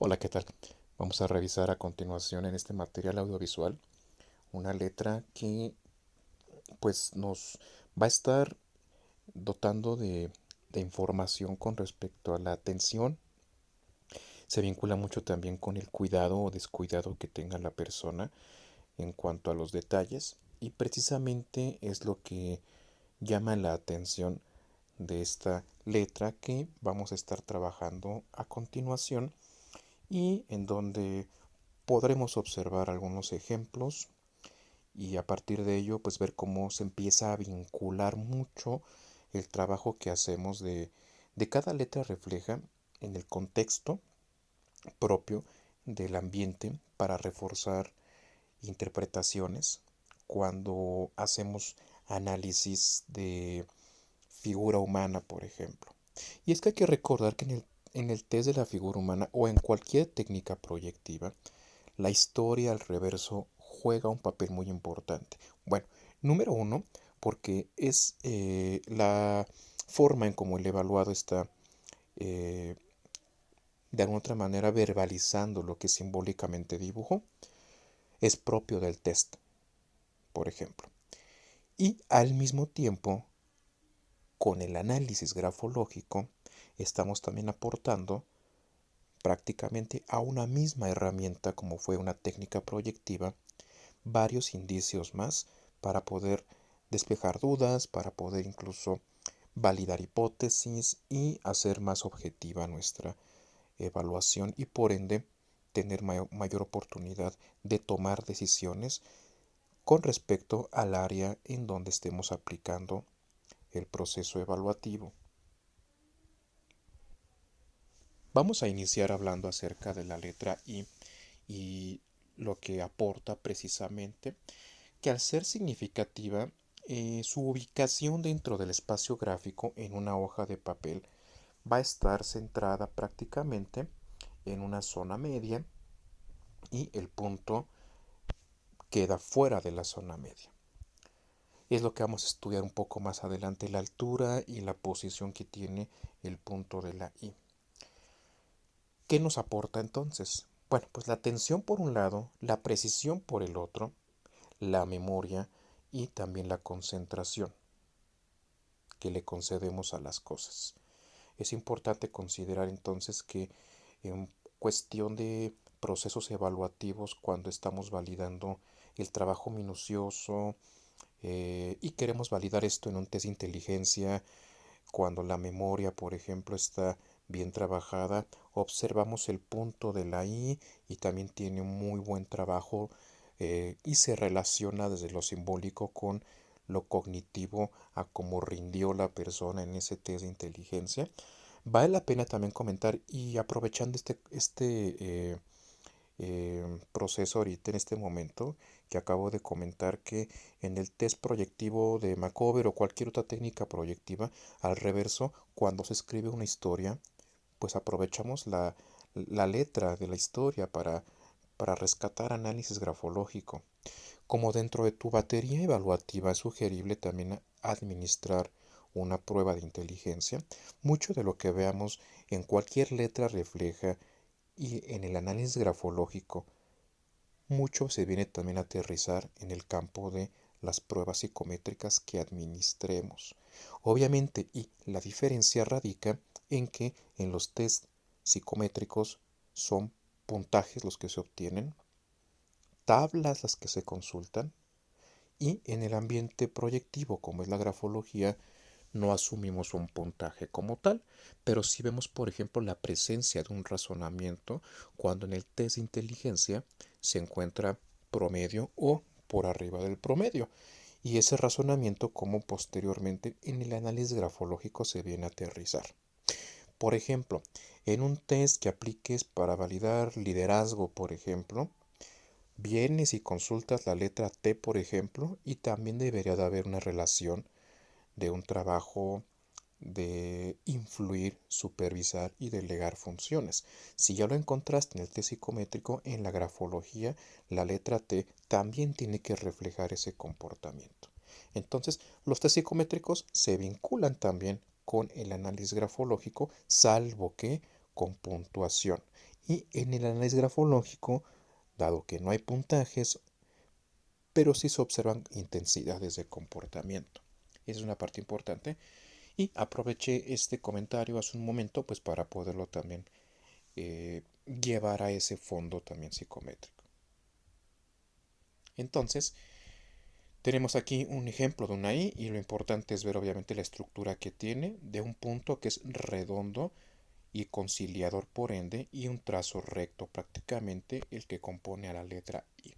Hola, ¿qué tal? Vamos a revisar a continuación en este material audiovisual una letra que pues nos va a estar dotando de información con respecto a la atención. Se vincula mucho también con el cuidado o descuidado que tenga la persona en cuanto a los detalles y precisamente es lo que llama la atención de esta letra que vamos a estar trabajando a continuación y en donde podremos observar algunos ejemplos y a partir de ello pues ver cómo se empieza a vincular mucho el trabajo que hacemos de cada letra refleja en el contexto propio del ambiente para reforzar interpretaciones cuando hacemos análisis de figura humana, por ejemplo. Y es que hay que recordar que en el test de la figura humana o en cualquier técnica proyectiva, la historia al reverso juega un papel muy importante. Bueno, número uno, porque es la forma en cómo el evaluado está eh, de alguna otra manera verbalizando lo que simbólicamente dibujó, es propio del test, por ejemplo. Y al mismo tiempo, con el análisis grafológico, estamos también aportando prácticamente a una misma herramienta como fue una técnica proyectiva varios indicios más para poder despejar dudas, para poder incluso validar hipótesis y hacer más objetiva nuestra evaluación y por ende tener mayor oportunidad de tomar decisiones con respecto al área en donde estemos aplicando el proceso evaluativo. Vamos a iniciar hablando acerca de la letra I y lo que aporta precisamente que al ser significativa, su ubicación dentro del espacio gráfico en una hoja de papel va a estar centrada prácticamente en una zona media y el punto queda fuera de la zona media. Es lo que vamos a estudiar un poco más adelante, la altura y la posición que tiene el punto de la I. ¿Qué nos aporta entonces? Bueno, pues la atención por un lado, la precisión por el otro, la memoria y también la concentración que le concedemos a las cosas. Es importante considerar entonces que en cuestión de procesos evaluativos, cuando estamos validando el trabajo minucioso y queremos validar esto en un test de inteligencia, cuando la memoria, por ejemplo, está bien trabajada, observamos el punto de la I y también tiene un muy buen trabajo y se relaciona desde lo simbólico con lo cognitivo a cómo rindió la persona en ese test de inteligencia. Vale la pena también comentar y aprovechando proceso ahorita en este momento que acabo de comentar que en el test proyectivo de Macover o cualquier otra técnica proyectiva al reverso cuando se escribe una historia pues aprovechamos la letra de la historia para rescatar análisis grafológico. Como dentro de tu batería evaluativa es sugerible también administrar una prueba de inteligencia, mucho de lo que veamos en cualquier letra refleja y en el análisis grafológico, mucho se viene también a aterrizar en el campo de las pruebas psicométricas que administremos. Obviamente, y la diferencia radica en que en los test psicométricos son puntajes los que se obtienen, tablas las que se consultan, y en el ambiente proyectivo, como es la grafología, no asumimos un puntaje como tal, pero sí vemos, por ejemplo, la presencia de un razonamiento cuando en el test de inteligencia se encuentra promedio o por arriba del promedio. Y ese razonamiento como posteriormente en el análisis grafológico se viene a aterrizar. Por ejemplo, en un test que apliques para validar liderazgo, por ejemplo, vienes y consultas la letra T, por ejemplo, y también debería de haber una relación de un trabajo de influir, supervisar y delegar funciones. Si ya lo encontraste en el test psicométrico, en la grafología, la letra T también tiene que reflejar ese comportamiento. Entonces, los test psicométricos se vinculan también con el análisis grafológico, salvo que con puntuación. Y en el análisis grafológico, dado que no hay puntajes, pero sí se observan intensidades de comportamiento. Esa es una parte importante. Y aproveché este comentario hace un momento pues para poderlo también llevar a ese fondo también psicométrico. Entonces, tenemos aquí un ejemplo de una I y lo importante es ver obviamente la estructura que tiene de un punto que es redondo y conciliador por ende y un trazo recto prácticamente el que compone a la letra I.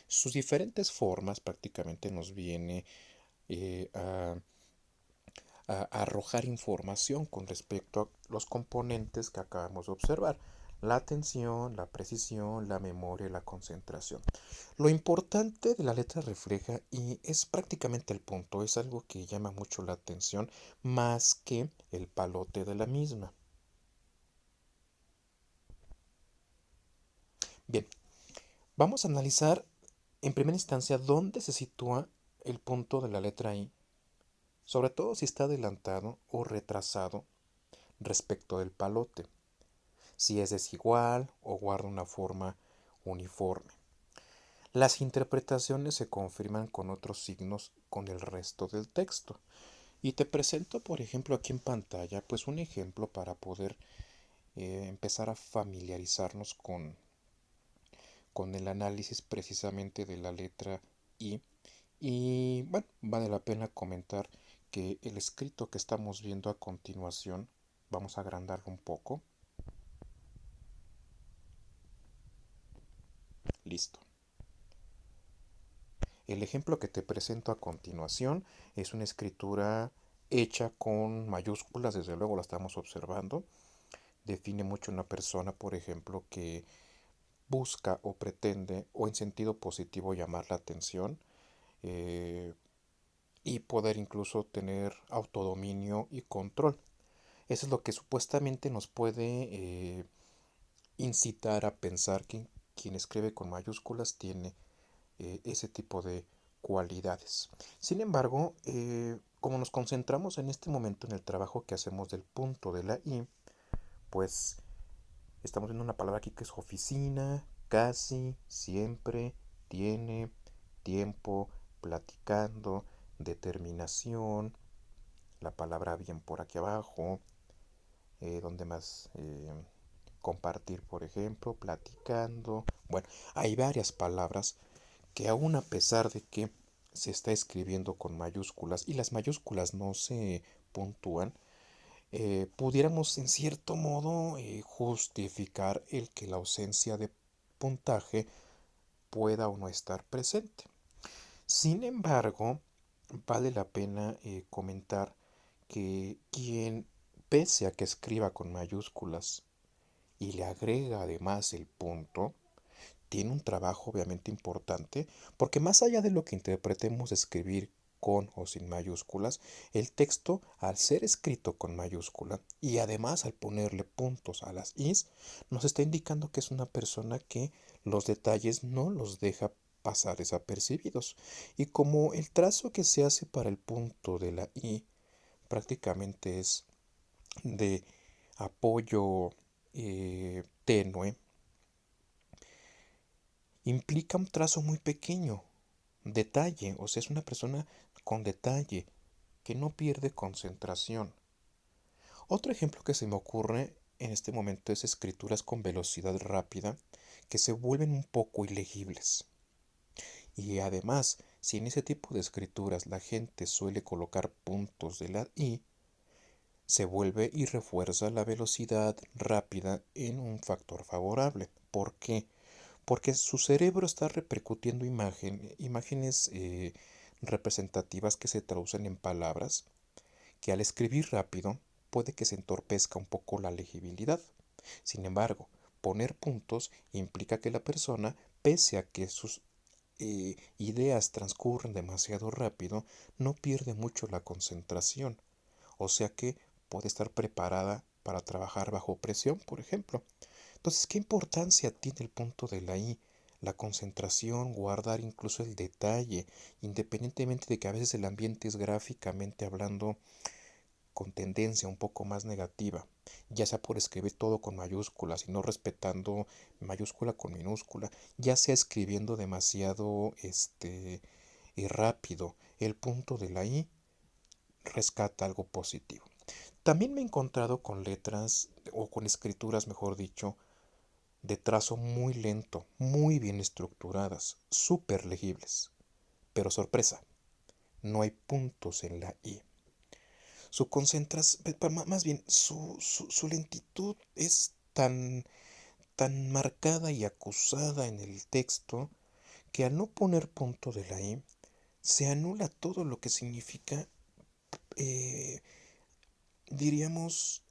Sus diferentes formas prácticamente nos viene a arrojar información con respecto a los componentes que acabamos de observar. La atención, la precisión, la memoria y la concentración. Lo importante de la letra refleja y es prácticamente el punto, es algo que llama mucho la atención más que el palote de la misma. Bien, vamos a analizar en primera instancia dónde se sitúa el punto de la letra I, sobre todo si está adelantado o retrasado respecto del palote, si es desigual o guarda una forma uniforme. Las interpretaciones se confirman con otros signos con el resto del texto. Y te presento, por ejemplo, aquí en pantalla, pues un ejemplo para poder empezar a familiarizarnos con el análisis precisamente de la letra I. Y bueno, vale la pena comentar que el escrito que estamos viendo a continuación, vamos a agrandarlo un poco. Listo. El ejemplo que te presento a continuación es una escritura hecha con mayúsculas, desde luego la estamos observando. Define mucho una persona, por ejemplo, que busca o pretende o en sentido positivo llamar la atención eh, y poder incluso tener autodominio y control. Eso es lo que supuestamente nos puede incitar a pensar que quien escribe con mayúsculas tiene ese tipo de cualidades. Sin embargo, como nos concentramos en este momento en el trabajo que hacemos del punto de la I, pues estamos viendo una palabra aquí que es oficina, casi, siempre, tiene, tiempo, platicando, determinación, la palabra bien por aquí abajo, donde más compartir, por ejemplo, platicando. Bueno, hay varias palabras que aún a pesar de que se está escribiendo con mayúsculas y las mayúsculas no se puntúan, pudiéramos en cierto modo justificar el que la ausencia de puntaje pueda o no estar presente. Sin embargo, vale la pena comentar que quien, pese a que escriba con mayúsculas y le agrega además el punto, tiene un trabajo obviamente importante, porque más allá de lo que interpretemos escribir con o sin mayúsculas, el texto, al ser escrito con mayúscula y además al ponerle puntos a las is, nos está indicando que es una persona que los detalles no los deja pasar desapercibidos. Y como el trazo que se hace para el punto de la i prácticamente es de apoyo tenue, implica un trazo muy pequeño, detalle, o sea, es una persona con detalle, que no pierde concentración. Otro ejemplo que se me ocurre en este momento es escrituras con velocidad rápida que se vuelven un poco ilegibles. Y además, si en ese tipo de escrituras la gente suele colocar puntos de la I, se vuelve y refuerza la velocidad rápida en un factor favorable. ¿Por qué? Porque su cerebro está repercutiendo imágenes representativas que se traducen en palabras, que al escribir rápido puede que se entorpezca un poco la legibilidad. Sin embargo, poner puntos implica que la persona, pese a que sus ideas transcurren demasiado rápido, no pierde mucho la concentración, o sea que puede estar preparada para trabajar bajo presión, por ejemplo. Entonces, ¿qué importancia tiene el punto de la I? La concentración, guardar incluso el detalle, independientemente de que a veces el ambiente es gráficamente hablando con tendencia un poco más negativa. ya sea por escribir todo con mayúsculas y no respetando mayúscula con minúscula, ya sea escribiendo demasiado y rápido, el punto de la I rescata algo positivo. También me he encontrado con letras o con escrituras, mejor dicho, de trazo muy lento, muy bien estructuradas, súper legibles. Pero sorpresa, no hay puntos en la I. Su concentración, más bien, su lentitud es tan marcada y acusada en el texto que al no poner punto de la I, se anula todo lo que significa, eh, diríamos,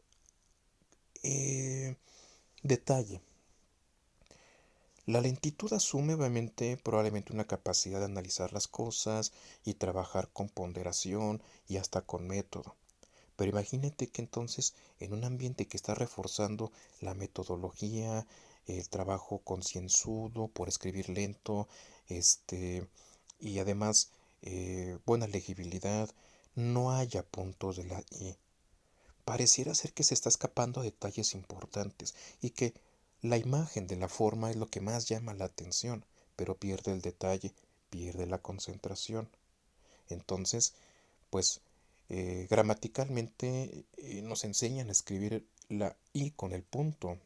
eh, detalle. La lentitud asume obviamente probablemente una capacidad de analizar las cosas y trabajar con ponderación y hasta con método. Pero imagínate que entonces en un ambiente que está reforzando la metodología, el trabajo concienzudo por escribir lento, y además buena legibilidad, no haya puntos de la I. Pareciera ser que se está escapando a detalles importantes y que la imagen de la forma es lo que más llama la atención, pero pierde el detalle, pierde la concentración. Entonces, pues gramaticalmente nos enseñan a escribir la I con el punto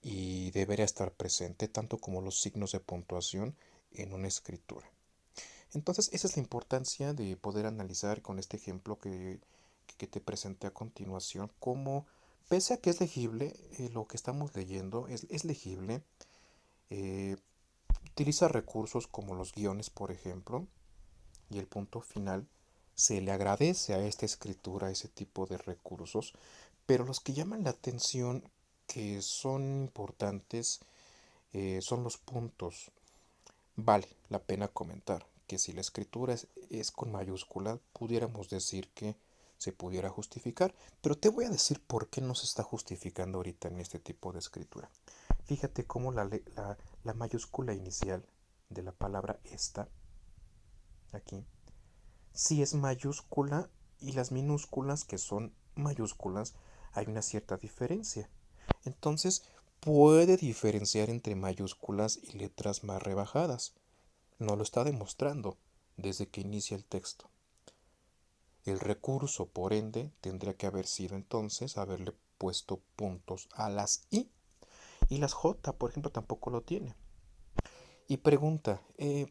y debería estar presente tanto como los signos de puntuación en una escritura. Entonces, esa es la importancia de poder analizar con este ejemplo que te presenté a continuación, cómo, pese a que es legible, lo que estamos leyendo es legible, eh, utiliza recursos como los guiones, por ejemplo, y el punto final. Se le agradece a esta escritura ese tipo de recursos, pero los que llaman la atención, que son importantes, son los puntos. Vale la pena comentar que si la escritura es con mayúscula, pudiéramos decir que se pudiera justificar, pero te voy a decir por qué no se está justificando ahorita en este tipo de escritura. Fíjate cómo la mayúscula inicial de la palabra esta, aquí, sí es mayúscula y las minúsculas que son mayúsculas hay una cierta diferencia. Entonces puede diferenciar entre mayúsculas y letras más rebajadas. No lo está demostrando desde que inicia el texto. El recurso, por ende, tendría que haber sido entonces haberle puesto puntos a las I. Y las J, por ejemplo, tampoco lo tiene. Y pregunta,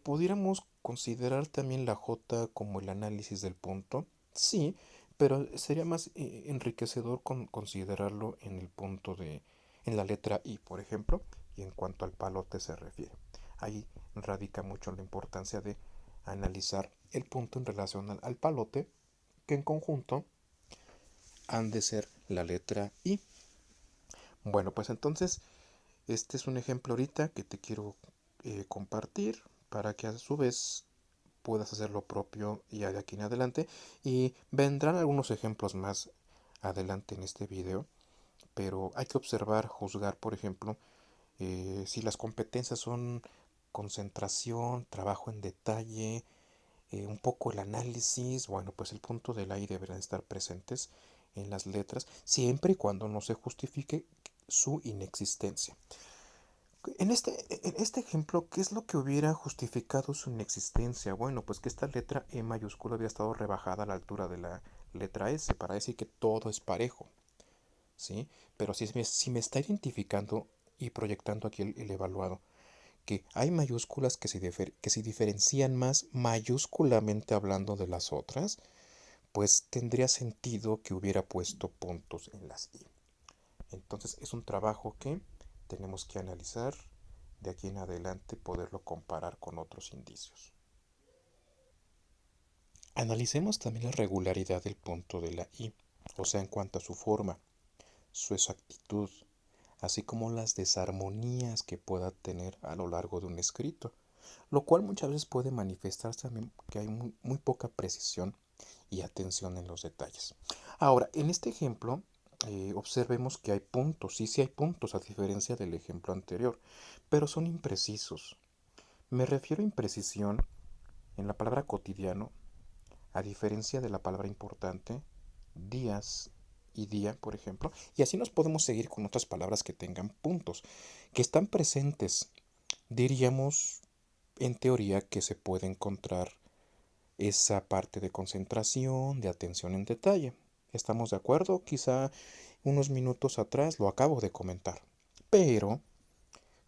¿pudiéramos considerar también la J como el análisis del punto? Sí, pero sería más enriquecedor considerarlo en el punto en la letra I, por ejemplo, y en cuanto al palote se refiere. Ahí radica mucho la importancia de analizar el punto en relación al palote, que en conjunto han de ser la letra I. Bueno, pues entonces este es un ejemplo ahorita que te quiero compartir para que a su vez puedas hacer lo propio ya de aquí en adelante. Y vendrán algunos ejemplos más adelante en este video, pero hay que observar, juzgar, por ejemplo, si las competencias son concentración, trabajo en detalle, un poco el análisis, bueno, pues el punto de la I deberán estar presentes en las letras, siempre y cuando no se justifique su inexistencia. En este ejemplo, ¿qué es lo que hubiera justificado su inexistencia? Bueno, pues que esta letra E mayúscula había estado rebajada a la altura de la letra S para decir que todo es parejo, ¿sí? Pero si me está identificando y proyectando aquí el evaluado, que hay mayúsculas que se diferencian más mayúsculamente hablando de las otras, pues tendría sentido que hubiera puesto puntos en las I. Entonces es un trabajo que tenemos que analizar de aquí en adelante, poderlo comparar con otros indicios. Analicemos también la regularidad del punto de la I, o sea, en cuanto a su forma, su exactitud, así como las desarmonías que pueda tener a lo largo de un escrito, lo cual muchas veces puede manifestarse también que hay muy poca precisión y atención en los detalles. Ahora, en este ejemplo, observemos que hay puntos, sí hay puntos a diferencia del ejemplo anterior, pero son imprecisos. Me refiero a imprecisión en la palabra cotidiano, a diferencia de la palabra importante, días y día, por ejemplo, y así nos podemos seguir con otras palabras que tengan puntos, que están presentes. Diríamos, en teoría, que se puede encontrar esa parte de concentración, de atención en detalle. ¿Estamos de acuerdo? Quizá unos minutos atrás lo acabo de comentar. Pero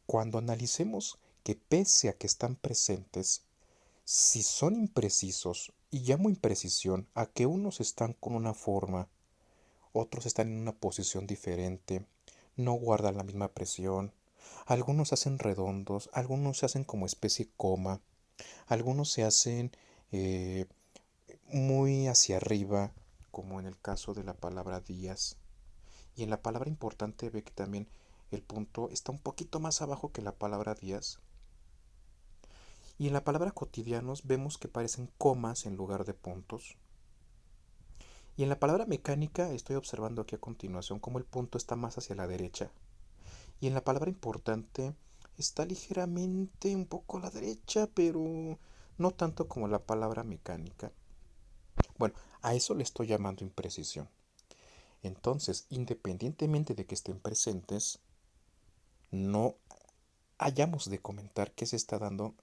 cuando analicemos que pese a que están presentes, si son imprecisos, y llamo imprecisión a que unos están con una forma, otros están en una posición diferente, no guardan la misma presión, algunos se hacen redondos, algunos se hacen como especie coma, algunos se hacen eh, muy hacia arriba, como en el caso de la palabra días. Y en la palabra importante ve que también el punto está un poquito más abajo que la palabra días. Y en la palabra cotidianos vemos que parecen comas en lugar de puntos. Y en la palabra mecánica estoy observando aquí a continuación cómo el punto está más hacia la derecha. Y en la palabra importante está ligeramente un poco a la derecha, pero no tanto como la palabra mecánica. Bueno, a eso le estoy llamando imprecisión. Entonces, independientemente de que estén presentes, no hayamos de comentar que se está dando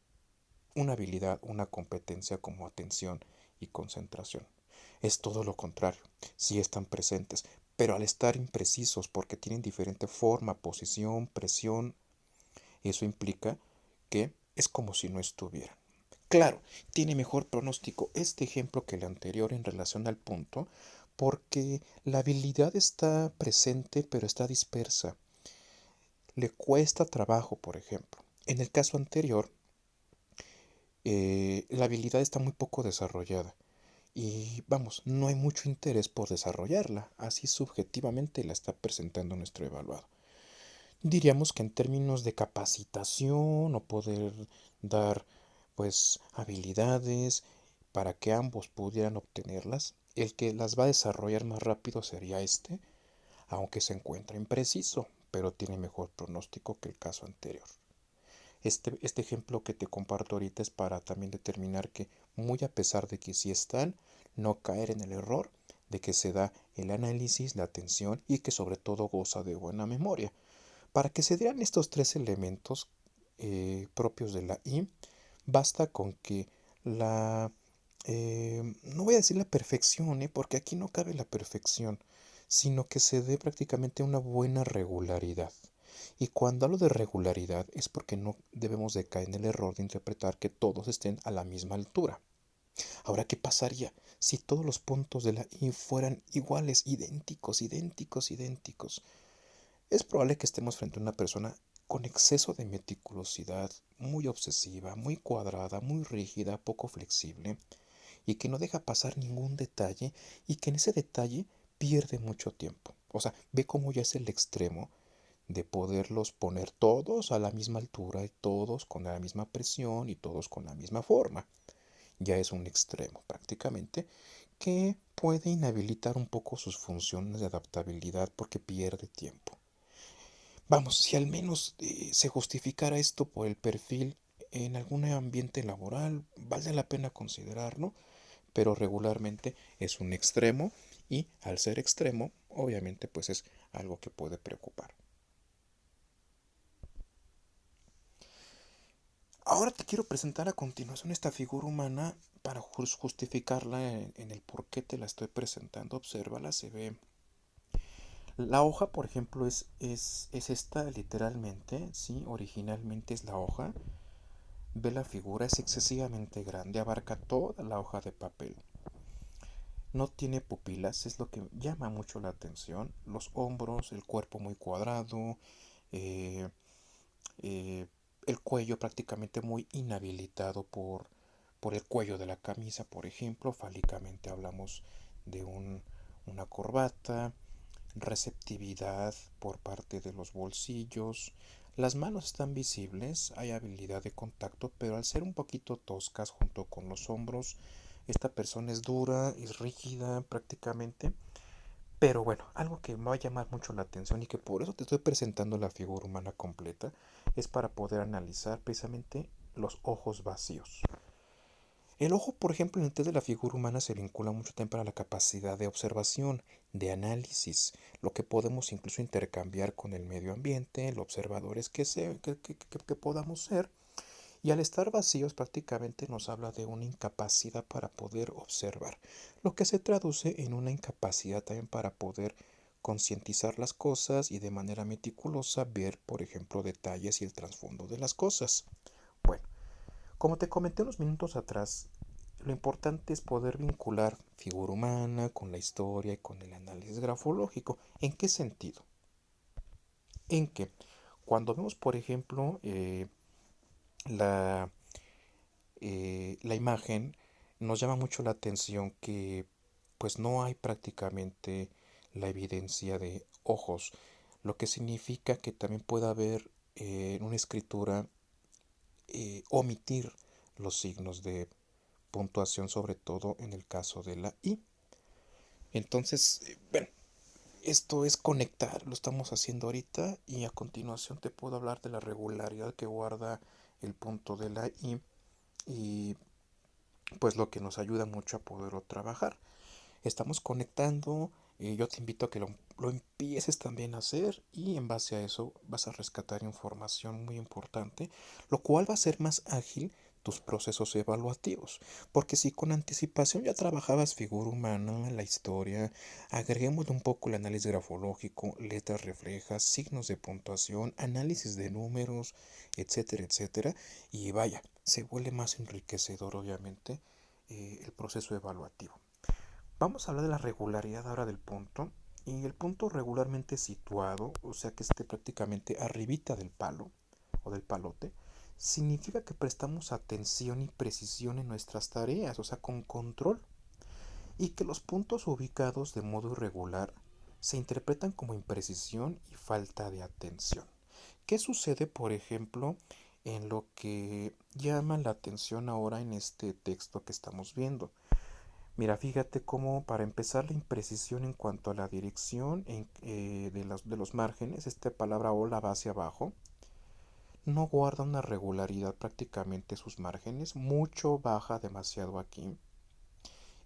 una habilidad, una competencia como atención y concentración. Es todo lo contrario, sí están presentes, pero al estar imprecisos porque tienen diferente forma, posición, presión, eso implica que es como si no estuvieran. Claro, tiene mejor pronóstico este ejemplo que el anterior en relación al punto, porque la habilidad está presente pero está dispersa. Le cuesta trabajo, por ejemplo. En el caso anterior, la habilidad está muy poco desarrollada y vamos, no hay mucho interés por desarrollarla, así subjetivamente la está presentando nuestro evaluado. Diríamos que en términos de capacitación o poder dar pues habilidades para que ambos pudieran obtenerlas, el que las va a desarrollar más rápido sería este, aunque se encuentra impreciso, pero tiene mejor pronóstico que el caso anterior. Este ejemplo que te comparto ahorita es para también determinar que, muy a pesar de que sí están, no caer en el error de que se da el análisis, la atención y que sobre todo goza de buena memoria. Para que se dieran estos tres elementos propios de la I, basta con que no voy a decir la perfección, porque aquí no cabe la perfección, sino que se dé prácticamente una buena regularidad. Y cuando hablo de regularidad es porque no debemos de caer en el error de interpretar que todos estén a la misma altura. Ahora, ¿qué pasaría si todos los puntos de la I fueran iguales, idénticos, idénticos, idénticos? Es probable que estemos frente a una persona con exceso de meticulosidad, muy obsesiva, muy cuadrada, muy rígida, poco flexible, y que no deja pasar ningún detalle y que en ese detalle pierde mucho tiempo. O sea, ve cómo ya es el extremo de poderlos poner todos a la misma altura y todos con la misma presión y todos con la misma forma. Ya es un extremo prácticamente que puede inhabilitar un poco sus funciones de adaptabilidad porque pierde tiempo. Vamos, si al menos se justificara esto por el perfil en algún ambiente laboral, vale la pena considerarlo, pero regularmente es un extremo y al ser extremo, obviamente pues es algo que puede preocupar. Ahora te quiero presentar a continuación esta figura humana para justificarla en el por qué te la estoy presentando. Obsérvala, se ve. La hoja, por ejemplo, es esta literalmente, ¿sí? Originalmente es la hoja. Ve la figura, es excesivamente grande, abarca toda la hoja de papel. No tiene pupilas, es lo que llama mucho la atención. Los hombros, el cuerpo muy cuadrado, eh, eh, el cuello prácticamente muy inhabilitado por el cuello de la camisa, por ejemplo. Fálicamente hablamos de una corbata, receptividad por parte de los bolsillos. Las manos están visibles, hay habilidad de contacto, pero al ser un poquito toscas junto con los hombros, esta persona es dura, es rígida prácticamente. Pero bueno, algo que me va a llamar mucho la atención y que por eso te estoy presentando la figura humana completa es para poder analizar precisamente los ojos vacíos. El ojo, por ejemplo, en el test de la figura humana se vincula mucho también para la capacidad de observación, de análisis, lo que podemos incluso intercambiar con el medio ambiente, los observadores que podamos ser. Y al estar vacíos prácticamente nos habla de una incapacidad para poder observar, lo que se traduce en una incapacidad también para poder concientizar las cosas y de manera meticulosa ver, por ejemplo, detalles y el trasfondo de las cosas. Bueno, como te comenté unos minutos atrás, lo importante es poder vincular figura humana con la historia y con el análisis grafológico. ¿En qué sentido? En que cuando vemos, por ejemplo, la la imagen, nos llama mucho la atención que pues no hay prácticamente la evidencia de ojos, lo que significa que también puede haber en una escritura omitir los signos de puntuación, sobre todo en el caso de la I. Entonces, bueno, esto es conectar, lo estamos haciendo ahorita y a continuación te puedo hablar de la regularidad que guarda el punto de la I y pues lo que nos ayuda mucho a poderlo trabajar. Estamos conectando, yo te invito a que lo empieces también a hacer y en base a eso vas a rescatar información muy importante, lo cual va a ser más ágil tus procesos evaluativos. Porque si con anticipación ya trabajabas figura humana, la historia, agreguemos un poco el análisis grafológico, letras reflejas, signos de puntuación, análisis de números, etcétera, etcétera, y vaya, se vuelve más enriquecedor obviamente el proceso evaluativo. Vamos a hablar de la regularidad ahora del punto. Y el punto regularmente situado, o sea que esté prácticamente arribita del palo o del palote, significa que prestamos atención y precisión en nuestras tareas, o sea, con control. Y que los puntos ubicados de modo irregular se interpretan como imprecisión y falta de atención. ¿Qué sucede, por ejemplo, en lo que llama la atención ahora en este texto que estamos viendo? Mira, fíjate cómo para empezar la imprecisión en cuanto a la dirección de los márgenes, esta palabra ola va hacia abajo, no guarda una regularidad prácticamente sus márgenes, mucho baja demasiado aquí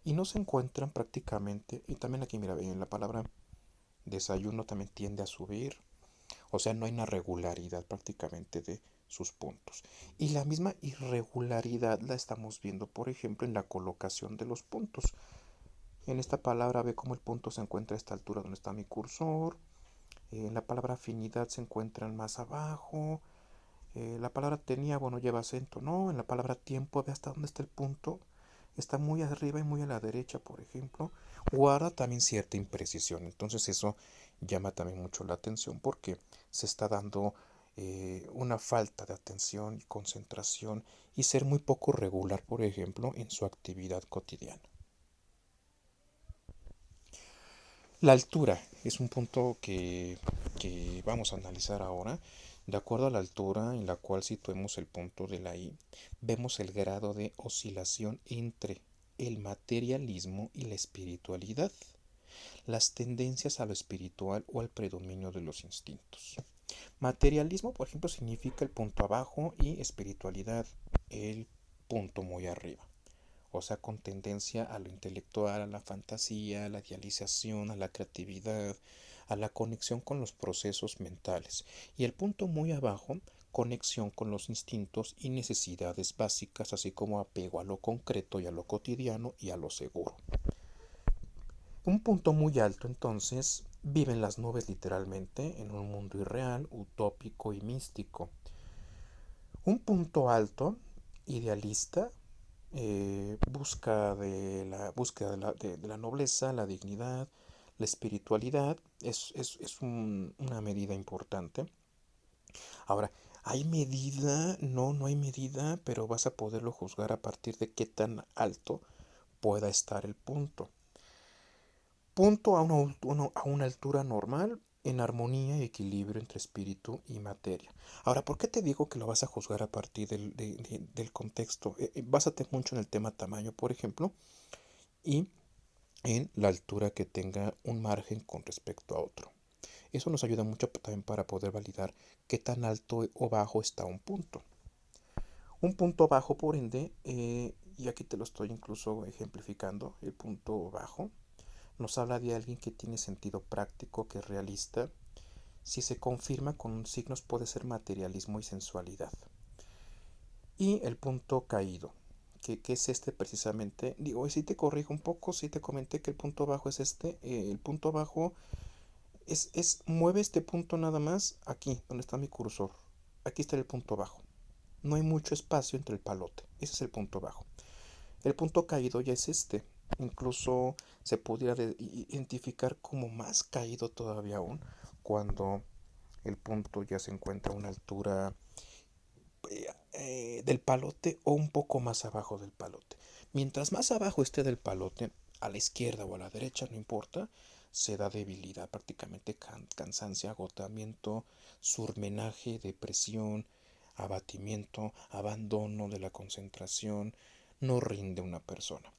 y no se encuentran prácticamente, y también aquí mira, en la palabra desayuno también tiende a subir, o sea, no hay una regularidad prácticamente de sus puntos. Y la misma irregularidad la estamos viendo, por ejemplo, en la colocación de los puntos. En esta palabra ve cómo el punto se encuentra a esta altura donde está mi cursor. En la palabra afinidad se encuentran más abajo. La palabra tenía, bueno, lleva acento, ¿no? En la palabra tiempo, ve hasta dónde está el punto. Está muy arriba y muy a la derecha, por ejemplo. Guarda también cierta imprecisión. Entonces eso llama también mucho la atención porque se está dando una falta de atención y concentración y ser muy poco regular, por ejemplo, en su actividad cotidiana. La altura es un punto que vamos a analizar ahora. De acuerdo a la altura en la cual situemos el punto de la I, vemos el grado de oscilación entre el materialismo y la espiritualidad, las tendencias a lo espiritual o al predominio de los instintos. Materialismo, por ejemplo, significa el punto abajo y espiritualidad, el punto muy arriba, o sea, con tendencia a lo intelectual, a la fantasía, a la idealización, a la creatividad, a la conexión con los procesos mentales. Y el punto muy abajo, conexión con los instintos y necesidades básicas, así como apego a lo concreto y a lo cotidiano y a lo seguro. Un punto muy alto, entonces, vive en las nubes literalmente, en un mundo irreal, utópico y místico. Un punto alto, idealista, búsqueda de la nobleza, la dignidad, la espiritualidad, es una medida importante. Ahora, ¿hay medida? No, no hay medida, pero vas a poderlo juzgar a partir de qué tan alto pueda estar el punto. Punto a una altura normal, en armonía y equilibrio entre espíritu y materia. Ahora, ¿por qué te digo que lo vas a juzgar a partir del contexto? Básate mucho en el tema tamaño, por ejemplo, y en la altura que tenga un margen con respecto a otro. Eso nos ayuda mucho también para poder validar qué tan alto o bajo está un punto. Un punto bajo, por ende, y aquí te lo estoy incluso ejemplificando, el punto bajo nos habla de alguien que tiene sentido práctico, que es realista. Si se confirma con signos puede ser materialismo y sensualidad. Y el punto caído, que es este precisamente. Digo, y si te corrijo un poco, si te comenté que el punto bajo es este. El punto bajo mueve este punto nada más aquí, donde está mi cursor. Aquí está el punto bajo. No hay mucho espacio entre el palote. Ese es el punto bajo. El punto caído ya es este. Incluso se podría identificar como más caído todavía aún cuando el punto ya se encuentra a una altura del palote o un poco más abajo del palote. Mientras más abajo esté del palote, a la izquierda o a la derecha, no importa, se da debilidad, prácticamente cansancio, agotamiento, surmenaje, depresión, abatimiento, abandono de la concentración, no rinde una persona.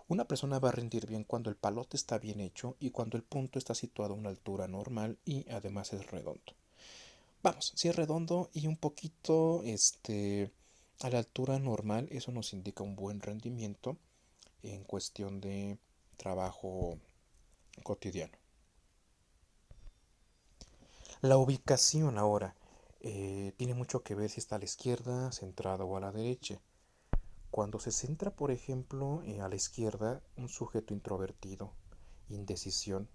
Una persona va a rendir bien cuando el palote está bien hecho y cuando el punto está situado a una altura normal y además es redondo. Vamos, si es redondo y un poquito a la altura normal, eso nos indica un buen rendimiento en cuestión de trabajo cotidiano. La ubicación ahora tiene mucho que ver si está a la izquierda, centrada o a la derecha. Cuando se centra, por ejemplo, a la izquierda, un sujeto introvertido, indecisión.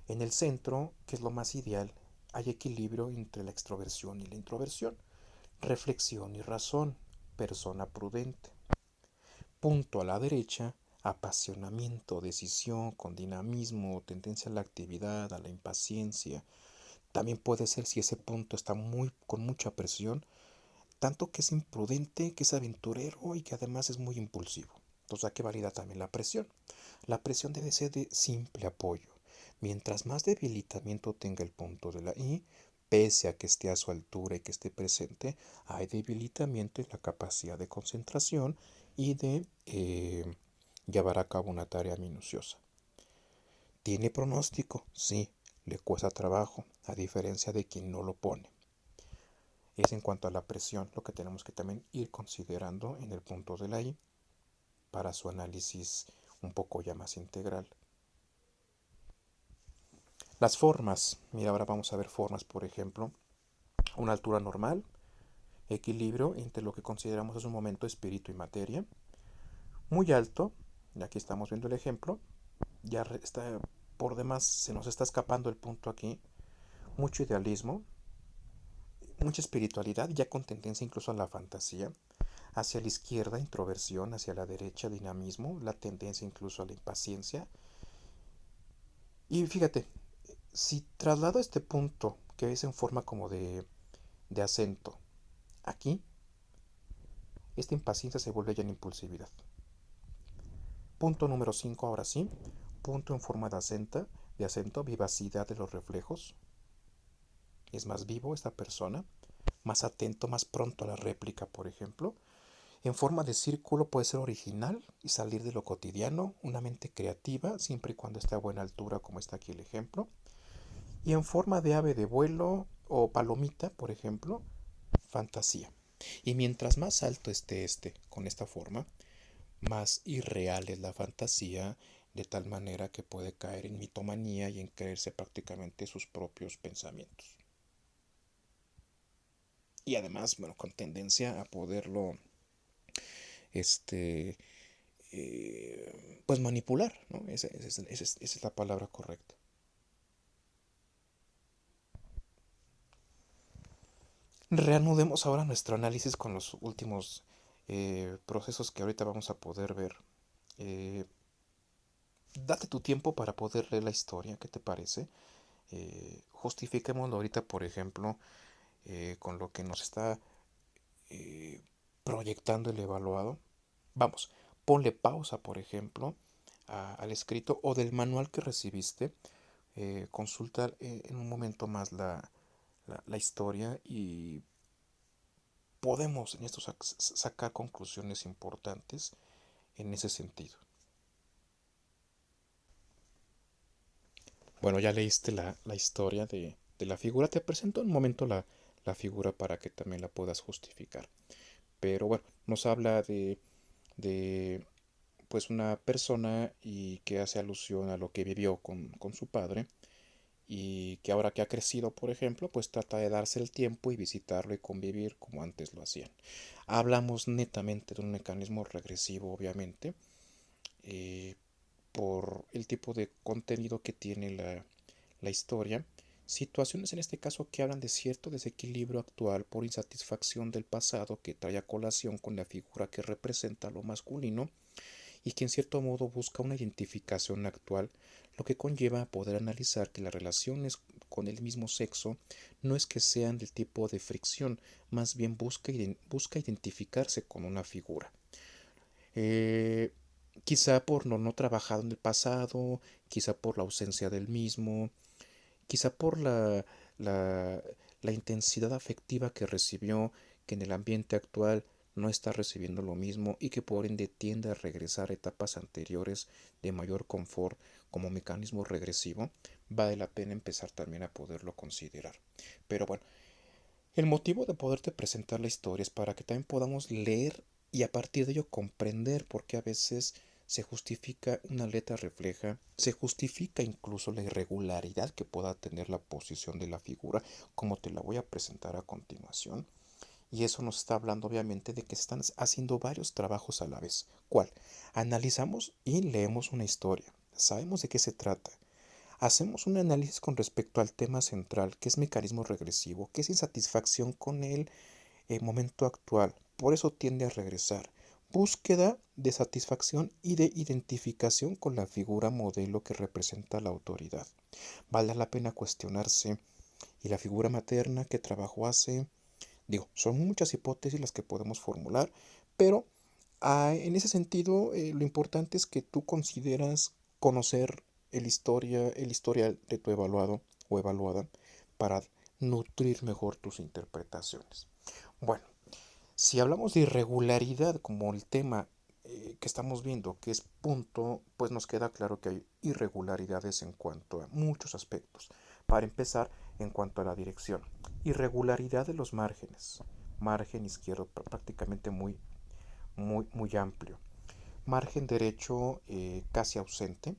En el centro, que es lo más ideal, hay equilibrio entre la extroversión y la introversión, reflexión y razón, persona prudente. Punto a la derecha, apasionamiento, decisión, con dinamismo, tendencia a la actividad, a la impaciencia. También puede ser si ese punto está con mucha presión, tanto que es imprudente, que es aventurero y que además es muy impulsivo. Entonces hay que validar también la presión. La presión debe ser de simple apoyo. Mientras más debilitamiento tenga el punto de la I, pese a que esté a su altura y que esté presente, hay debilitamiento en la capacidad de concentración y de llevar a cabo una tarea minuciosa. ¿Tiene pronóstico? Sí, le cuesta trabajo, a diferencia de quien no lo pone. Es en cuanto a la presión lo que tenemos que también ir considerando en el punto de la I para su análisis un poco ya más integral. Las formas, mira, ahora vamos a ver formas, por ejemplo, una altura normal, equilibrio entre lo que consideramos es un momento espíritu y materia, muy alto, y aquí estamos viendo el ejemplo, ya está por demás, se nos está escapando el punto aquí, mucho idealismo, mucha espiritualidad, ya con tendencia incluso a la fantasía, hacia la izquierda introversión, hacia la derecha dinamismo, la tendencia incluso a la impaciencia. Y fíjate, si traslado este punto, que es en forma como de acento, aquí, esta impaciencia se vuelve ya en impulsividad. Punto número 5 ahora sí, punto en forma de acento, vivacidad de los reflejos. Es más vivo esta persona, más atento, más pronto a la réplica, por ejemplo. En forma de círculo puede ser original y salir de lo cotidiano, una mente creativa, siempre y cuando esté a buena altura, como está aquí el ejemplo. Y en forma de ave de vuelo o palomita, por ejemplo, fantasía. Y mientras más alto esté con esta forma, más irreal es la fantasía, de tal manera que puede caer en mitomanía y en creerse prácticamente sus propios pensamientos. Y además, bueno, con tendencia a poderlo, este, pues manipular, ¿no? Esa es la palabra correcta. Reanudemos ahora nuestro análisis con los últimos procesos que ahorita vamos a poder ver. Eh, Date tu tiempo para poder leer la historia, ¿qué te parece? Justifiquémoslo ahorita, por ejemplo, con lo que nos está eh, proyectando el evaluado. Vamos, ponle pausa, por ejemplo, al escrito o del manual que recibiste. Consulta en un momento más la historia y podemos en esto sacar conclusiones importantes en ese sentido. Bueno, ya leíste la historia de la figura. Te presento un momento la figura para que también la puedas justificar. Pero bueno, nos habla de pues una persona y que hace alusión a lo que vivió con su padre y que ahora que ha crecido, por ejemplo, pues trata de darse el tiempo y visitarlo y convivir como antes lo hacían. Hablamos netamente de un mecanismo regresivo, obviamente, eh, por el tipo de contenido que tiene la historia. Situaciones en este caso que hablan de cierto desequilibrio actual por insatisfacción del pasado que trae a colación con la figura que representa lo masculino y que en cierto modo busca una identificación actual, lo que conlleva a poder analizar que las relaciones con el mismo sexo no es que sean del tipo de fricción, más bien busca identificarse con una figura. Eh, Quizá por no trabajado en el pasado, quizá por la ausencia del mismo, quizá por la, la intensidad afectiva que recibió, que en el ambiente actual no está recibiendo lo mismo y que por ende tiende a regresar a etapas anteriores de mayor confort como mecanismo regresivo, vale la pena empezar también a poderlo considerar. Pero bueno, el motivo de poderte presentar la historia es para que también podamos leer y a partir de ello comprender por qué a veces se justifica una letra refleja, se justifica incluso la irregularidad que pueda tener la posición de la figura, como te la voy a presentar a continuación. Y eso nos está hablando obviamente de que se están haciendo varios trabajos a la vez. ¿Cuál? Analizamos y leemos una historia. Sabemos de qué se trata. Hacemos un análisis con respecto al tema central, que es mecanismo regresivo, que es insatisfacción con el momento actual. Por eso tiende a regresar. Búsqueda de satisfacción y de identificación con la figura modelo que representa la autoridad. Vale la pena cuestionarse. ¿Y la figura materna qué trabajo hace? Digo, son muchas hipótesis las que podemos formular, pero en ese sentido lo importante es que tú consideras conocer el historial de tu evaluado o evaluada para nutrir mejor tus interpretaciones. Bueno, si hablamos de irregularidad como el tema que estamos viendo, que es punto, pues nos queda claro que hay irregularidades en cuanto a muchos aspectos. Para empezar, en cuanto a la dirección. Irregularidad de los márgenes. Margen izquierdo prácticamente muy amplio. Margen derecho casi ausente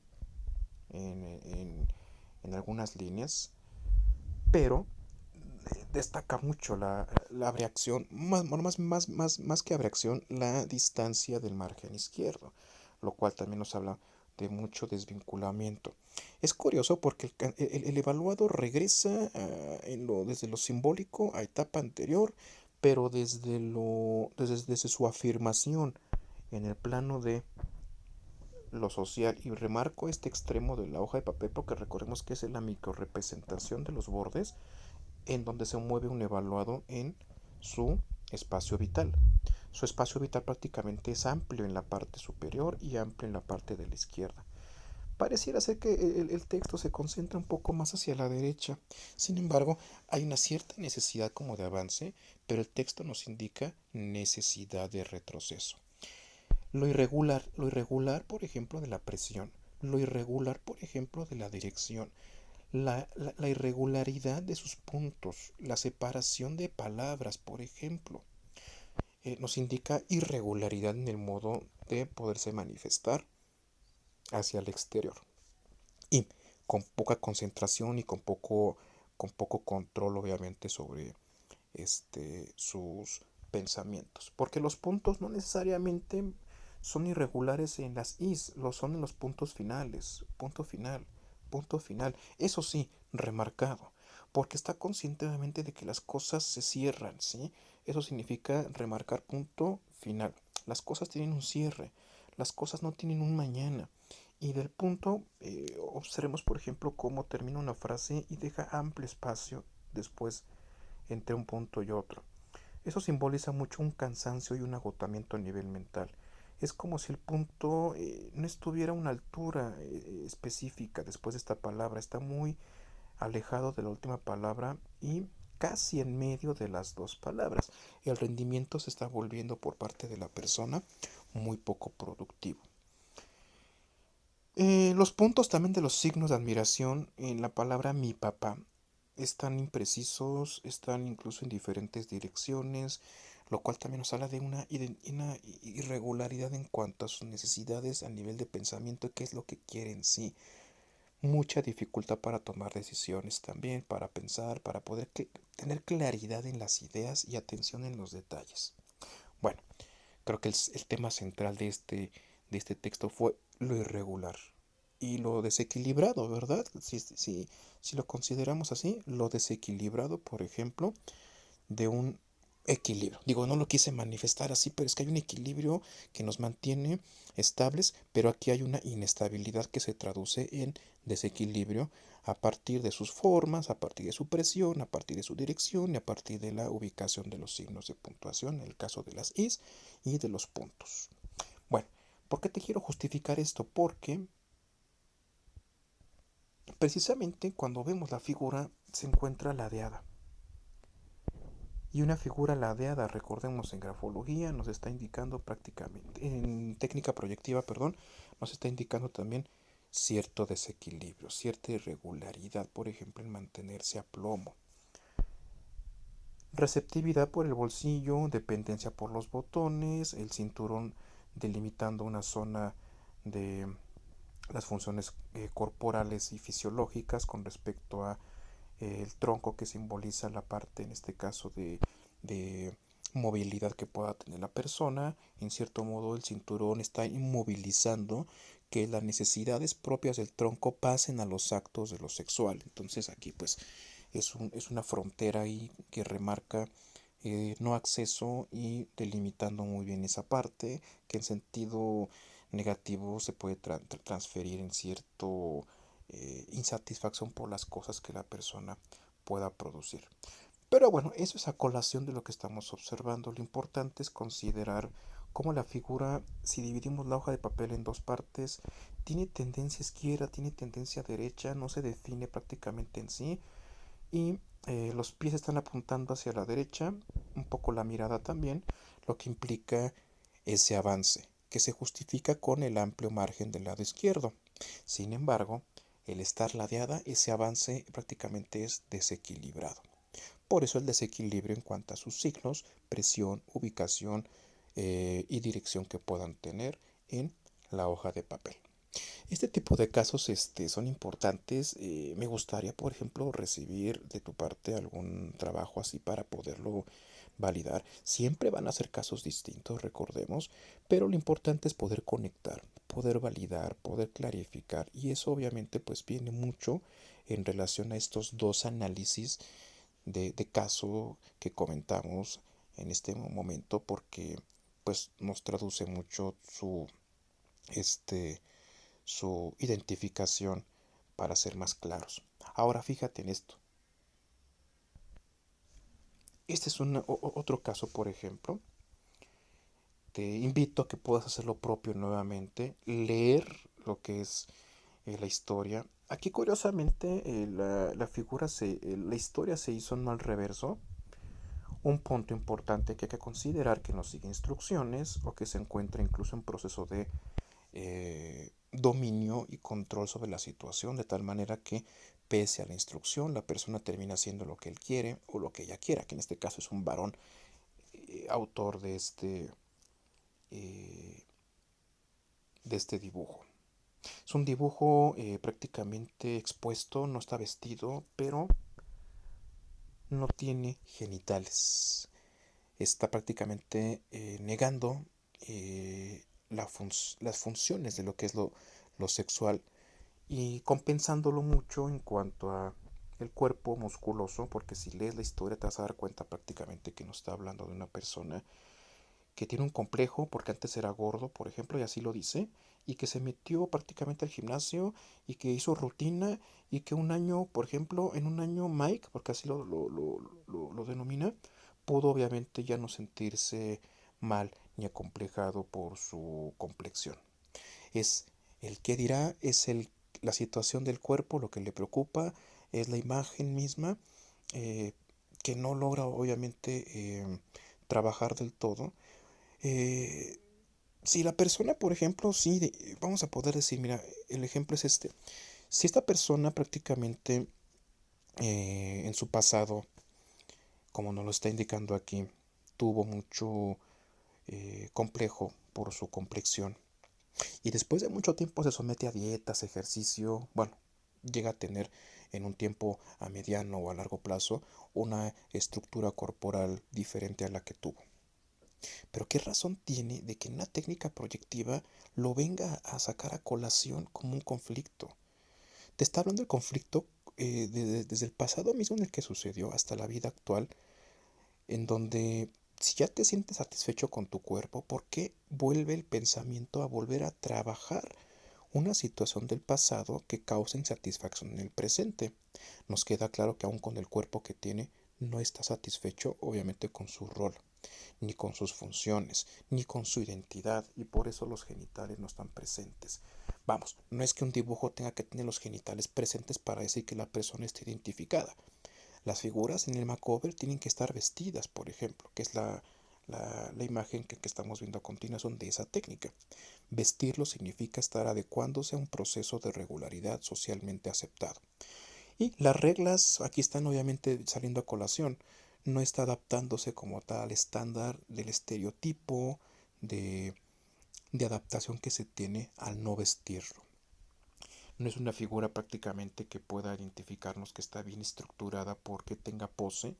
en, en, en algunas líneas, pero destaca mucho la abreacción, más que abreacción, la distancia del margen izquierdo, lo cual también nos habla de mucho desvinculamiento. Es curioso porque el evaluado regresa desde lo simbólico a etapa anterior, pero desde su afirmación en el plano de lo social. Y remarco este extremo de la hoja de papel porque recordemos que es la microrepresentación de los bordes en donde se mueve un evaluado en su espacio vital. Su espacio vital prácticamente es amplio en la parte superior y amplio en la parte de la izquierda. Pareciera ser que el texto se concentra un poco más hacia la derecha. Sin embargo, hay una cierta necesidad como de avance, pero el texto nos indica necesidad de retroceso. Lo irregular, por ejemplo, de la presión, lo irregular, por ejemplo, de la dirección, la irregularidad de sus puntos, la separación de palabras, por ejemplo, nos indica irregularidad en el modo de poderse manifestar hacia el exterior y con poca concentración y con poco control obviamente sobre sus pensamientos, porque los puntos no necesariamente son irregulares en las is, lo son en los puntos finales, punto final, eso sí, remarcado, porque está consciente obviamente de que las cosas se cierran, ¿sí? Eso significa remarcar punto final. Las cosas tienen un cierre, las cosas no tienen un mañana. Y del punto, observemos por ejemplo cómo termina una frase y deja amplio espacio después entre un punto y otro. Eso simboliza mucho un cansancio y un agotamiento a nivel mental. Es como si el punto no estuviera a una altura específica después de esta palabra, está muy alejado de la última palabra y casi en medio de las dos palabras. El rendimiento se está volviendo por parte de la persona muy poco productivo. Los puntos también de los signos de admiración en la palabra mi papá están imprecisos, están incluso en diferentes direcciones. lo cual también nos habla de una irregularidad en cuanto a sus necesidades a nivel de pensamiento, qué es lo que quiere en sí. Mucha dificultad para tomar decisiones también, para pensar, para poder tener claridad en las ideas y atención en los detalles. Bueno, creo que el tema central de este texto fue lo irregular y lo desequilibrado, ¿verdad? Si lo consideramos así, lo desequilibrado, por ejemplo, de un equilibrio. Digo, no lo quise manifestar así, pero es que hay un equilibrio que nos mantiene estables, pero aquí hay una inestabilidad que se traduce en desequilibrio a partir de sus formas, a partir de su presión, a partir de su dirección y a partir de la ubicación de los signos de puntuación, en el caso de las is y de los puntos. Bueno, ¿por qué te quiero justificar esto? Porque precisamente cuando vemos la figura se encuentra ladeada. Y una figura ladeada, recordemos en grafología, nos está indicando prácticamente, en técnica proyectiva, perdón, nos está indicando también cierto desequilibrio, cierta irregularidad, por ejemplo, en mantenerse a plomo. Receptividad por el bolsillo, dependencia por los botones, el cinturón delimitando una zona de las funciones corporales y fisiológicas con respecto a el tronco que simboliza la parte, en este caso, de movilidad que pueda tener la persona. En cierto modo, el cinturón está inmovilizando que las necesidades propias del tronco pasen a los actos de lo sexual. Entonces aquí pues es una frontera ahí que remarca no acceso y delimitando muy bien esa parte que en sentido negativo se puede transferir en cierto insatisfacción por las cosas que la persona pueda producir. Pero bueno, eso es a colación de lo que estamos observando. Lo importante es considerar cómo la figura, si dividimos la hoja de papel en dos partes, tiene tendencia izquierda, tiene tendencia derecha, no se define prácticamente en sí. Y los pies están apuntando hacia la derecha, un poco la mirada también, lo que implica ese avance, que se justifica con el amplio margen del lado izquierdo. Sin embargo, el estar ladeada, ese avance prácticamente es desequilibrado. Por eso el desequilibrio en cuanto a sus signos, presión, ubicación y dirección que puedan tener en la hoja de papel. Este tipo de casos son importantes. Me gustaría, por ejemplo, recibir de tu parte algún trabajo así para poderlo validar. Siempre van a ser casos distintos, recordemos, pero lo importante es poder conectar, poder validar, poder clarificar. Y eso obviamente pues viene mucho en relación a estos dos análisis de caso que comentamos en este momento, porque pues nos traduce mucho este, su identificación para ser más claros. Ahora fíjate en esto. Este es otro caso, por ejemplo. Te invito a que puedas hacer lo propio nuevamente, leer lo que es la historia. Aquí curiosamente la historia se hizo en mal reverso. Un punto importante que hay que considerar que no sigue instrucciones o que se encuentra incluso en proceso de dominio y control sobre la situación, de tal manera que pese a la instrucción la persona termina haciendo lo que él quiere o lo que ella quiera, que en este caso es un varón autor eh, de este dibujo. Es un dibujo prácticamente expuesto, no está vestido, pero no tiene genitales. Está prácticamente negando las funciones de lo que es lo sexual y compensándolo mucho en cuanto a el cuerpo musculoso, porque si lees la historia te vas a dar cuenta prácticamente que nos está hablando de una persona que tiene un complejo porque antes era gordo, por ejemplo, y así lo dice, y que se metió prácticamente al gimnasio y que hizo rutina y que un año, por ejemplo, en un año Mike, porque así lo denomina, pudo obviamente ya no sentirse mal ni acomplejado por su complexión. Es el que dirá, es la situación del cuerpo, lo que le preocupa, es la imagen misma, eh, que no logra obviamente trabajar del todo. Eh, si la persona, por ejemplo, sí, vamos a poder decir, mira, el ejemplo es este. Si esta persona prácticamente en su pasado, como nos lo está indicando aquí, tuvo mucho complejo por su complexión. Y después de mucho tiempo se somete a dietas, ejercicio, bueno, llega a tener en un tiempo a mediano o a largo plazo una estructura corporal diferente a la que tuvo. Pero ¿qué razón tiene de que en una técnica proyectiva lo venga a sacar a colación como un conflicto? Te está hablando del conflicto desde el pasado mismo en el que sucedió hasta la vida actual, en donde si ya te sientes satisfecho con tu cuerpo, ¿por qué vuelve el pensamiento a volver a trabajar una situación del pasado que causa insatisfacción en el presente? Nos queda claro que aún con el cuerpo que tiene, no está satisfecho obviamente con su rol, ni con sus funciones, ni con su identidad, y por eso los genitales no están presentes. Vamos, no es que un dibujo tenga que tener los genitales presentes para decir que la persona esté identificada. Las figuras en el macover tienen que estar vestidas, por ejemplo, que es la imagen que estamos viendo a continuación de esa técnica. Vestirlo significa estar adecuándose a un proceso de regularidad socialmente aceptado. Y las reglas aquí están obviamente saliendo a colación. No está adaptándose como tal al estándar del estereotipo de, de adaptación que se tiene al no vestirlo. No es una figura prácticamente que pueda identificarnos que está bien estructurada porque tenga pose,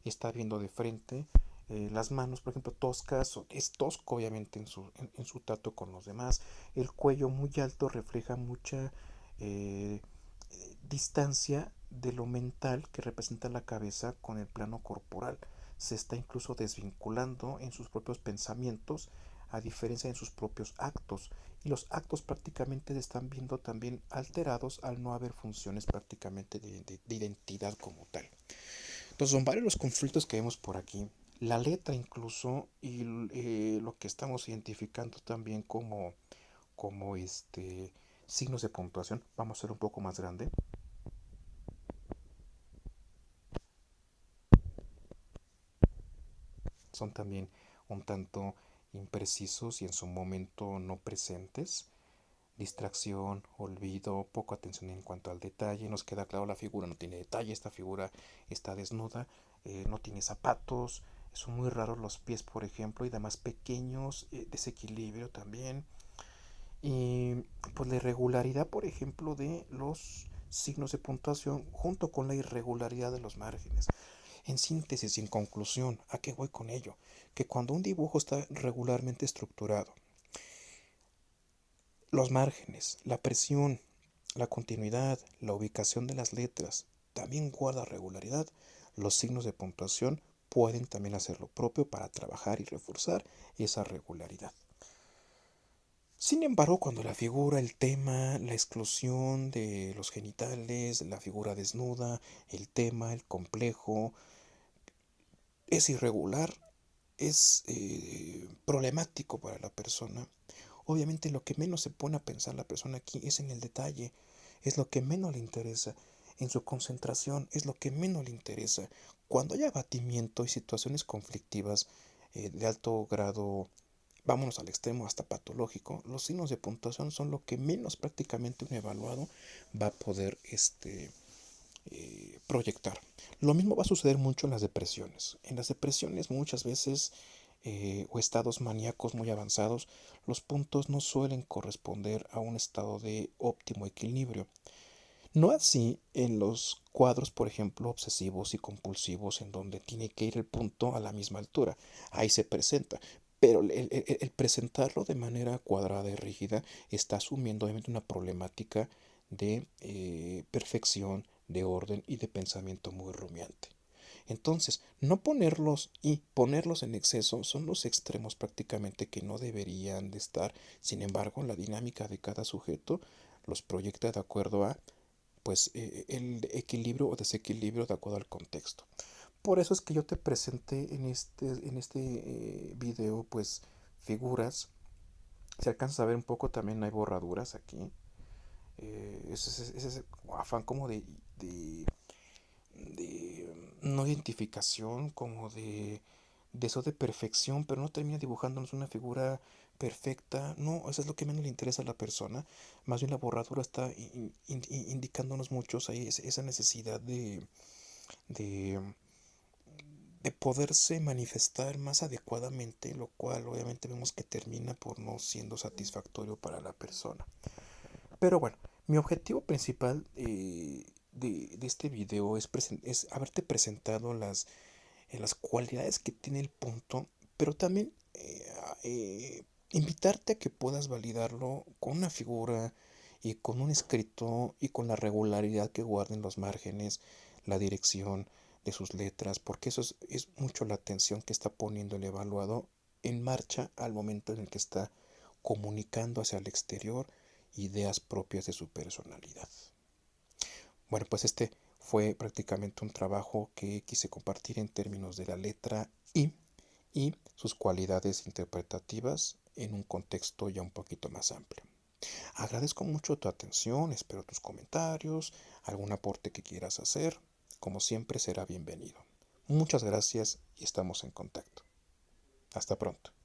está viendo de frente, las manos, por ejemplo, toscas, es tosco obviamente en su trato con los demás, el cuello muy alto refleja mucha eh, distancia de lo mental que representa la cabeza con el plano corporal. Se está incluso desvinculando en sus propios pensamientos a diferencia de sus propios actos. Y los actos prácticamente se están viendo también alterados al no haber funciones prácticamente de identidad como tal. Entonces son varios los conflictos que vemos por aquí. La letra incluso y lo que estamos identificando también como signos de puntuación. Vamos a ser un poco más grande. Son también un tanto imprecisos y en su momento no presentes. Distracción, olvido, poca atención en cuanto al detalle. Nos queda claro, la figura no tiene detalle, esta figura está desnuda, no tiene zapatos, son muy raros los pies, por ejemplo, y además pequeños, desequilibrio también. Y pues la irregularidad, por ejemplo, de los signos de puntuación junto con la irregularidad de los márgenes. En síntesis y en conclusión, ¿a qué voy con ello? Que cuando un dibujo está regularmente estructurado, los márgenes, la presión, la continuidad, la ubicación de las letras también guarda regularidad. Los signos de puntuación pueden también hacer lo propio para trabajar y reforzar esa regularidad. Sin embargo, cuando la figura, el tema, la exclusión de los genitales, la figura desnuda, el tema, el complejo, es irregular, es problemático para la persona. Obviamente lo que menos se pone a pensar la persona aquí es en el detalle, es lo que menos le interesa, en su concentración es lo que menos le interesa. Cuando hay abatimiento y situaciones conflictivas de alto grado, vámonos al extremo hasta patológico, los signos de puntuación son lo que menos prácticamente un evaluado va a poder proyectar. Lo mismo va a suceder mucho en las depresiones. En las depresiones muchas veces o estados maníacos muy avanzados, los puntos no suelen corresponder a un estado de óptimo equilibrio. No así en los cuadros, por ejemplo, obsesivos y compulsivos, en donde tiene que ir el punto a la misma altura. Ahí se presenta. Pero el presentarlo de manera cuadrada y rígida está asumiendo obviamente una problemática de perfección, de orden y de pensamiento muy rumiante. Entonces, no ponerlos y ponerlos en exceso son los extremos prácticamente que no deberían de estar. Sin embargo, la dinámica de cada sujeto los proyecta de acuerdo a pues el equilibrio o desequilibrio de acuerdo al contexto. Por eso es que yo te presenté en este video pues figuras. Si alcanzas a ver un poco también hay borraduras aquí. Ese afán como de no identificación, como de eso de perfección, pero no termina dibujándonos una figura perfecta. No, eso es lo que menos le interesa a la persona. Más bien la borradura está indicándonos mucho esa necesidad de poderse manifestar más adecuadamente, lo cual obviamente vemos que termina por no siendo satisfactorio para la persona. Pero bueno, mi objetivo principal de este video es haberte presentado las cualidades que tiene el punto, pero también invitarte a que puedas validarlo con una figura y con un escrito y con la regularidad que guarden los márgenes, la dirección de sus letras, porque eso es mucho la atención que está poniendo el evaluado en marcha al momento en el que está comunicando hacia el exterior ideas propias de su personalidad. Bueno, pues este fue prácticamente un trabajo que quise compartir en términos de la letra I y sus cualidades interpretativas en un contexto ya un poquito más amplio. Agradezco mucho tu atención, espero tus comentarios, algún aporte que quieras hacer, como siempre será bienvenido. Muchas gracias y estamos en contacto. Hasta pronto.